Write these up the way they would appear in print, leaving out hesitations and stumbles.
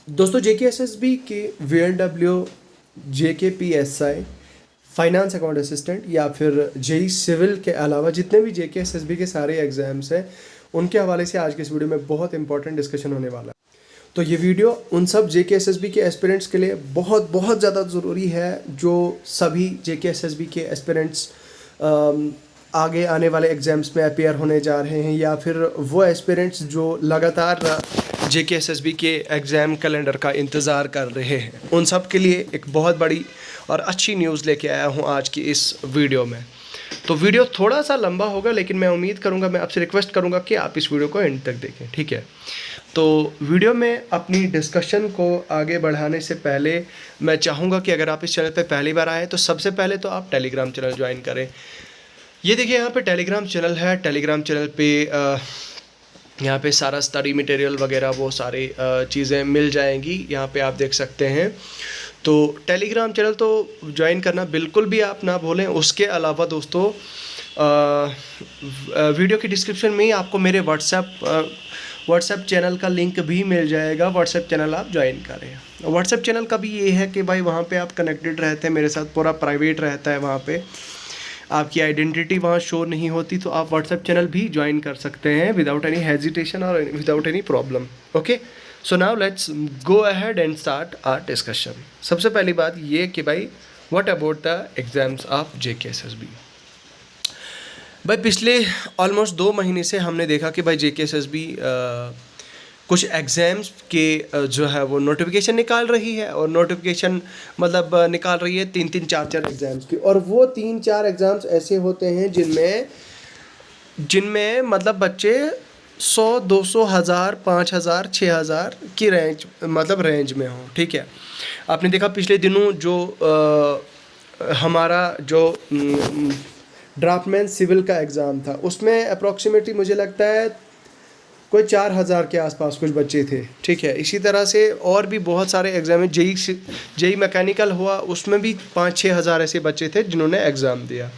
दोस्तों JKSSB के VLW, JKPSI, finance account assistant या फिर जेई सिविल के अलावा जितने भी JKSSB के सारे एग्ज़ाम्स हैं उनके हवाले से आज के इस वीडियो में बहुत इंपॉर्टेंट डिस्कशन होने वाला है। तो ये वीडियो उन सब JKSSB के एस्पिरेंट्स के लिए बहुत बहुत ज़्यादा ज़रूरी है जो सभी JKSSB के एस्पिरेंट्स आगे आने वाले एग्ज़ाम्स में अपीयर होने जा रहे हैं या फिर वो एस्पिरेंट्स जो लगातार JKSSB के एग्ज़ाम कैलेंडर का इंतज़ार कर रहे हैं, उन सब के लिए एक बहुत बड़ी और अच्छी न्यूज़ लेके आया हूँ आज की इस वीडियो में। तो वीडियो थोड़ा सा लंबा होगा लेकिन मैं उम्मीद करूँगा, मैं आपसे रिक्वेस्ट करूँगा कि आप इस वीडियो को एंड तक देखें, ठीक है। तो वीडियो में अपनी डिस्कशन को आगे बढ़ाने से पहले मैं चाहूँगा कि अगर आप इस चैनल पे पहली बार आए तो सबसे पहले तो आप टेलीग्राम चैनल ज्वाइन करें। ये देखिए यहाँ पे टेलीग्राम चैनल है। टेलीग्राम चैनल पे यहाँ पे सारा स्टडी मटेरियल वगैरह वो सारी चीज़ें मिल जाएंगी, यहाँ पे आप देख सकते हैं। तो टेलीग्राम चैनल तो ज्वाइन करना बिल्कुल भी आप ना भूलें। उसके अलावा दोस्तों वीडियो की डिस्क्रिप्शन में ही आपको मेरे व्हाट्सएप चैनल का लिंक भी मिल जाएगा। व्हाट्सएप चैनल आप ज्वाइन करें। व्हाट्सएप चैनल का भी ये है कि भाई वहाँ पे आप कनेक्टेड रहते हैं मेरे साथ, पूरा प्राइवेट रहता है, वहाँ पे आपकी आइडेंटिटी वहाँ शो नहीं होती, तो आप व्हाट्सएप चैनल भी ज्वाइन कर सकते हैं विदाउट एनी हेजिटेशन और without any problem. Okay, so now let's go ahead and start our discussion. सबसे पहली बात ये कि भाई what about the exams of JKSSB। भाई पिछले ऑलमोस्ट 2 महीने से हमने देखा कि भाई JKSSB कुछ एग्ज़ाम्स के जो है वो नोटिफिकेशन निकाल रही है, और नोटिफिकेशन मतलब निकाल रही है 3-3, 4-4 एग्ज़ाम्स की। और वो 3-4 एग्ज़ाम्स ऐसे होते हैं जिनमें मतलब बच्चे 100, 200, 1000, 5000, 6000 की रेंज में हों, ठीक है। आपने देखा पिछले दिनों जो हमारा जो ड्राफ्टमैन सिविल का एग्ज़ाम था, उसमें अप्रॉक्सीमेटली मुझे लगता है कोई 4000 के आसपास कुछ बच्चे थे, ठीक है। इसी तरह से और भी बहुत सारे एग्ज़ाम हैं। जेई मैकेनिकल हुआ, उसमें भी 5-6 हज़ार ऐसे बच्चे थे जिन्होंने एग्ज़ाम दिया।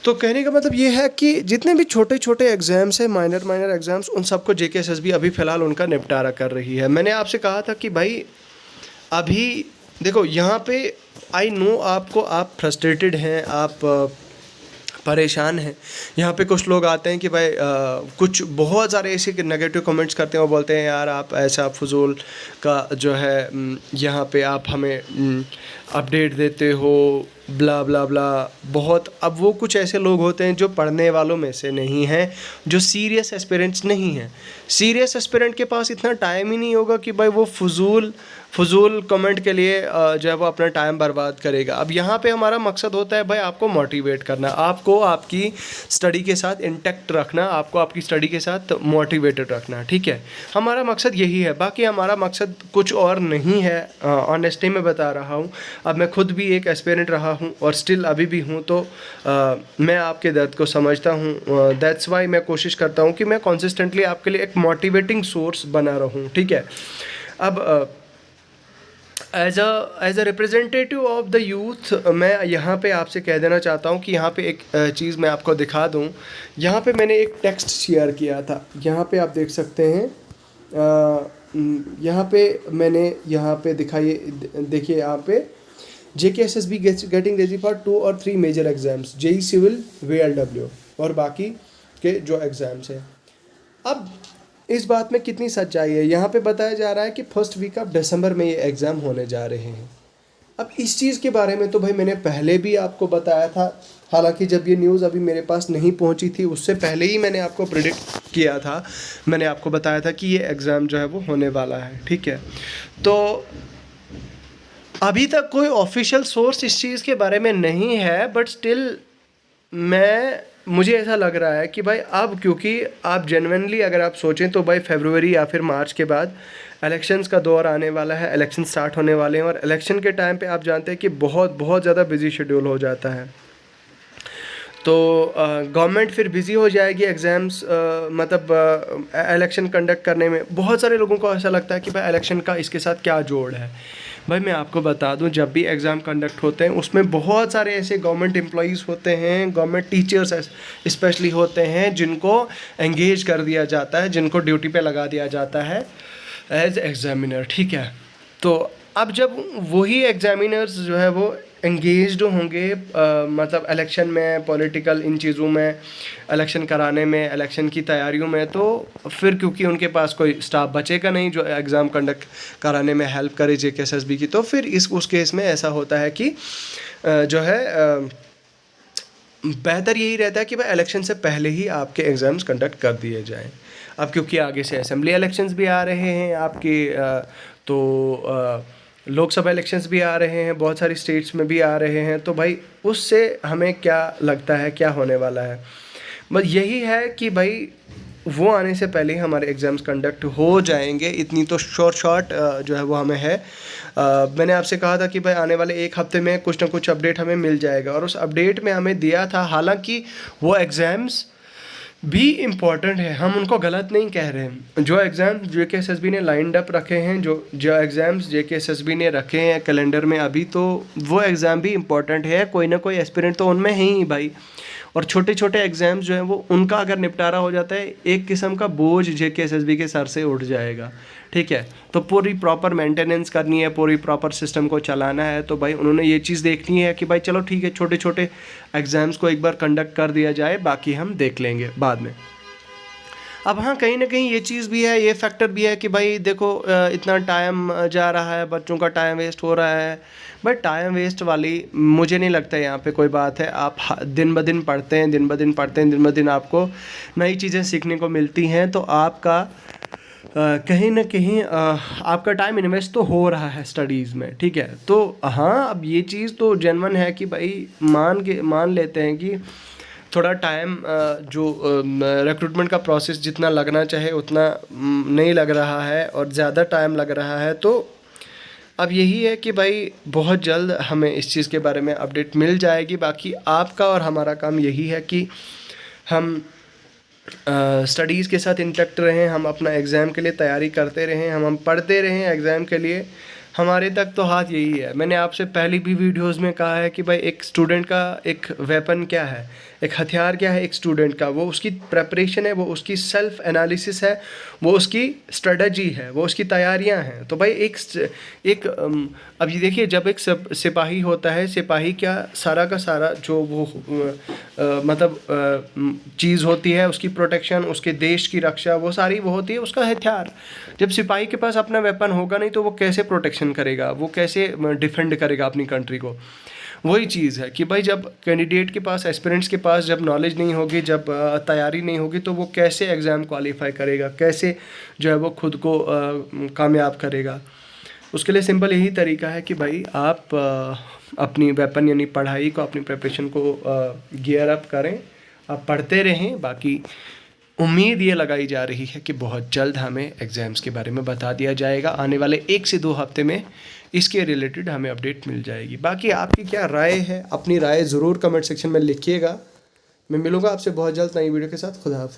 तो कहने का मतलब ये है कि जितने भी छोटे छोटे एग्ज़ाम्स हैं, माइनर एग्ज़ाम्स, उन सबको JKSSB अभी फ़िलहाल उनका निपटारा कर रही है। मैंने आपसे कहा था कि भाई अभी देखो यहाँ पे आई नो आप फ्रस्ट्रेटेड हैं, आप परेशान हैं। यहाँ पे कुछ लोग आते हैं कि भाई कुछ बहुत सारे ऐसे नेगेटिव कमेंट्स करते हैं, वो बोलते हैं यार आप ऐसा फजूल का जो है यहाँ पे आप हमें अपडेट देते हो, ब्ला ब्ला ब्ला बहुत। अब वो कुछ ऐसे लोग होते हैं जो पढ़ने वालों में से नहीं हैं, जो सीरियस एस्पिरेंट्स नहीं हैं। सीरियस एस्पिरेंट के पास इतना टाइम ही नहीं होगा कि भाई वो फजूल कमेंट के लिए जो है वो अपना टाइम बर्बाद करेगा। अब यहाँ पे हमारा मकसद होता है भाई आपको मोटिवेट करना, आपको आपकी स्टडी के साथ इंटैक्ट रखना, आपको आपकी स्टडी के साथ मोटिवेटेड रखना, ठीक है। हमारा मकसद यही है, बाकी हमारा मकसद कुछ और नहीं है। ऑनेस्टी में बता रहा हूँ, अब मैं खुद भी एक एस्पिरेंट रहा हूँ और स्टिल अभी भी हूँ, तो मैं आपके दर्द को समझता हूँ। दैट्स वाई मैं कोशिश करता हूँ कि मैं कंसिस्टेंटली आपके लिए एक मोटिवेटिंग सोर्स बना रहूँ, ठीक है। अब as a representative of the youth मैं यहाँ पे आपसे कह देना चाहता हूँ कि यहाँ पे एक चीज़ मैं आपको दिखा दूँ। यहाँ पे मैंने एक टेक्स्ट शेयर किया था, यहाँ पे आप देख सकते हैं। यहाँ पे मैंने यहाँ पे देखिए यहाँ पे JKSSB गेटिंग रेडी फॉर 2 और 3 major exams, JE civil, VLW और बाकी के जो एग्ज़ाम्स हैं। अब इस बात में कितनी सच्चाई है, यहाँ पे बताया जा रहा है कि फर्स्ट वीक ऑफ दिसंबर में ये एग्ज़ाम होने जा रहे हैं। अब इस चीज़ के बारे में तो भाई मैंने पहले भी आपको बताया था, हालांकि जब ये न्यूज़ अभी मेरे पास नहीं पहुंची थी उससे पहले ही मैंने आपको प्रेडिक्ट किया था। मैंने आपको बताया था कि ये एग्ज़ाम जो है वो होने वाला है, ठीक है। तो अभी तक कोई ऑफिशियल सोर्स इस चीज़ के बारे में नहीं है, बट स्टिल मुझे ऐसा लग रहा है कि भाई अब क्योंकि आप जेन्युइनली अगर आप सोचें तो भाई फरवरी या फिर मार्च के बाद इलेक्शंस का दौर आने वाला है, इलेक्शन स्टार्ट होने वाले हैं, और इलेक्शन के टाइम पे आप जानते हैं कि बहुत बहुत ज़्यादा बिजी शेड्यूल हो जाता है। तो गवर्नमेंट फिर बिज़ी हो जाएगी एग्ज़ाम्स मतलब इलेक्शन कंडक्ट करने में। बहुत सारे लोगों को ऐसा लगता है कि भाई इलेक्शन का इसके साथ क्या जोड़ है। भाई मैं आपको बता दूं, जब भी एग्ज़ाम कंडक्ट होते हैं उसमें बहुत सारे ऐसे गवर्नमेंट एम्प्लॉयज़ होते हैं, गवर्नमेंट टीचर्स स्पेशली होते हैं जिनको एंगेज कर दिया जाता है, जिनको ड्यूटी पे लगा दिया जाता है एज एग्जामिनर, ठीक है। तो अब जब वही एग्जामिनर्स जो है वो एंगेज्ड होंगे मतलब इलेक्शन में, पॉलिटिकल इन चीज़ों में, इलेक्शन कराने में, इलेक्शन की तैयारियों में, तो फिर क्योंकि उनके पास कोई स्टाफ बचेगा नहीं जो एग्ज़ाम कंडक्ट कराने में हेल्प करे JKSSB की, तो फिर उस केस में ऐसा होता है कि जो है बेहतर यही रहता है कि भाई इलेक्शन से पहले ही आपके एग्ज़ाम्स कंडक्ट कर दिए जाएं। अब क्योंकि आगे से असेंबली इलेक्शंस भी आ रहे हैं आपके, तो लोकसभा इलेक्शंस भी आ रहे हैं, बहुत सारी स्टेट्स में भी आ रहे हैं, तो भाई उससे हमें क्या लगता है क्या होने वाला है, बस यही है कि भाई वो आने से पहले ही हमारे एग्ज़ाम्स कंडक्ट हो जाएंगे, इतनी तो शॉर्ट जो है वो हमें है। मैंने आपसे कहा था कि भाई आने वाले एक हफ्ते में कुछ ना कुछ अपडेट हमें मिल जाएगा, और उस अपडेट में हमें दिया था, हालांकि वो एग्ज़ाम्स भी इम्पॉर्टेंट है, हम उनको गलत नहीं कह रहे हैं। जो एग्ज़ाम JKSSB ने लाइंड अप रखे हैं, जो एग्ज़ाम्स JKSSB ने रखे हैं कैलेंडर में अभी, तो वो एग्ज़ाम भी इम्पॉर्टेंट है, कोई ना कोई एस्पिरेंट तो उनमें है ही भाई। और छोटे छोटे एग्ज़ाम्स जो हैं वो उनका अगर निपटारा हो जाता है, एक किस्म का बोझ JKSSB के सर से उठ जाएगा, ठीक है। तो पूरी प्रॉपर मेंटेनेंस करनी है, पूरी प्रॉपर सिस्टम को चलाना है, तो भाई उन्होंने ये चीज़ देखनी है कि भाई चलो ठीक है, छोटे छोटे एग्ज़ाम्स को एक बार कंडक्ट कर दिया जाए, बाकी हम देख लेंगे बाद में। अब हाँ, कहीं ना कहीं ये चीज़ भी है, ये फैक्टर भी है कि भाई देखो इतना टाइम जा रहा है, बच्चों का टाइम वेस्ट हो रहा है, बट टाइम वेस्ट वाली मुझे नहीं लगता है यहाँ पे कोई बात है। आप दिन ब दिन पढ़ते हैं, दिन ब दिन पढ़ते हैं, दिन ब दिन आपको नई चीज़ें सीखने को मिलती हैं, तो आपका कहीं ना कहीं आपका टाइम इन्वेस्ट तो हो रहा है स्टडीज़ में, ठीक है। तो हाँ, अब ये चीज़ तो जेन्युइन है कि भाई मान लेते हैं कि थोड़ा टाइम जो रिक्रूटमेंट का प्रोसेस जितना लगना चाहे उतना नहीं लग रहा है, और ज़्यादा टाइम लग रहा है। तो अब यही है कि भाई बहुत जल्द हमें इस चीज़ के बारे में अपडेट मिल जाएगी। बाकी आपका और हमारा काम यही है कि हम स्टडीज़ के साथ इंटैक्ट रहें, हम अपना एग्ज़ाम के लिए तैयारी करते रहें, हम पढ़ते रहें एग्ज़ाम के लिए। हमारे तक तो हाथ यही है। मैंने आपसे पहली भी वीडियोस में कहा है कि भाई एक स्टूडेंट का एक वेपन क्या है, एक हथियार क्या है एक स्टूडेंट का, वो उसकी प्रेपरेशन है, वो उसकी सेल्फ एनालिसिस है, वो उसकी स्ट्रेटजी है, वो उसकी तैयारियां हैं। तो भाई एक अब ये देखिए, जब एक सिपाही होता है, सिपाही क्या सारा का सारा जो वो मतलब चीज़ होती है, उसकी प्रोटेक्शन, उसके देश की रक्षा, वो सारी वो होती है उसका हथियार। जब सिपाही के पास अपना वेपन होगा नहीं तो वो कैसे प्रोटेक्शन करेगा, वो कैसे डिफेंड करेगा अपनी कंट्री को। वही चीज़ है कि भाई जब कैंडिडेट के पास, एस्पिरेंट्स के पास जब नॉलेज नहीं होगी, जब तैयारी नहीं होगी, तो वो कैसे एग्ज़ाम क्वालिफाई करेगा, कैसे जो है वो खुद को कामयाब करेगा। उसके लिए सिंपल यही तरीका है कि भाई आप अपनी वेपन यानी पढ़ाई को, अपनी प्रिपरेशन को गियर अप करें, आप पढ़ते रहें। बाकी उम्मीद ये लगाई जा रही है कि बहुत जल्द हमें एग्ज़ाम्स के बारे में बता दिया जाएगा, आने वाले 1 से 2 हफ्ते में इसके रिलेटेड हमें अपडेट मिल जाएगी। बाकी आपकी क्या राय है, अपनी राय ज़रूर कमेंट सेक्शन में लिखिएगा। मैं मिलूँगा आपसे बहुत जल्द नई वीडियो के साथ। खुदा हाफिज़।